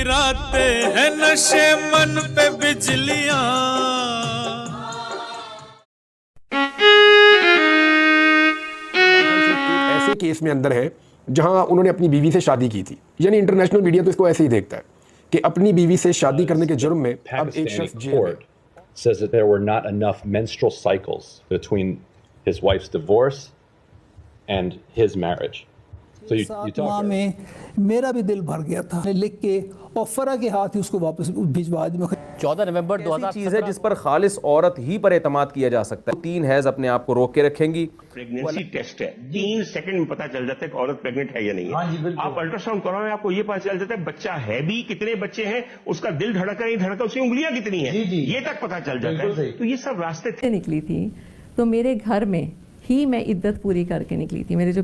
गिराते हैं नशे मन पे बिजलियां। ऐसे केस में अंदर है जहां उन्होंने अपनी बीवी से शादी की थी, यानी इंटरनेशनल मीडिया तो इसको ऐसे ही देखता है कि अपनी बीवी से शादी करने के जुर्म में अब एक शख्स जेल में। Says that there were not enough menstrual cycles between his wife's divorce and his marriage. So you talk में मेरा भी दिल भर गया था, लिख के और फरा के हाथ ही उसको वापस भिजवा दी। 14 नवंबर 2000 चीज है जिस पर खालिस औरत ही पर एतमाद किया जा सकता है। 3 हैज अपने आप को रोक के रखेंगी। प्रेगनेंसी टेस्ट है, 3 सेकंड में पता चल जाता है कि औरत प्रेग्नेंट है या नहीं है। आप अल्ट्रासाउंड करवाएं, आपको ये पता चल जाता है बच्चा है भी, कितने बच्चे हैं, उसका दिल धड़का नहीं धड़का, उसकी उंगलियां कितनी हैं, ये तक पता चल जाता है। तो ये सब रास्ते थे। निकली थी तो मेरे घर में ही मैं इद्दत पूरी करके निकली थी। मेरे जो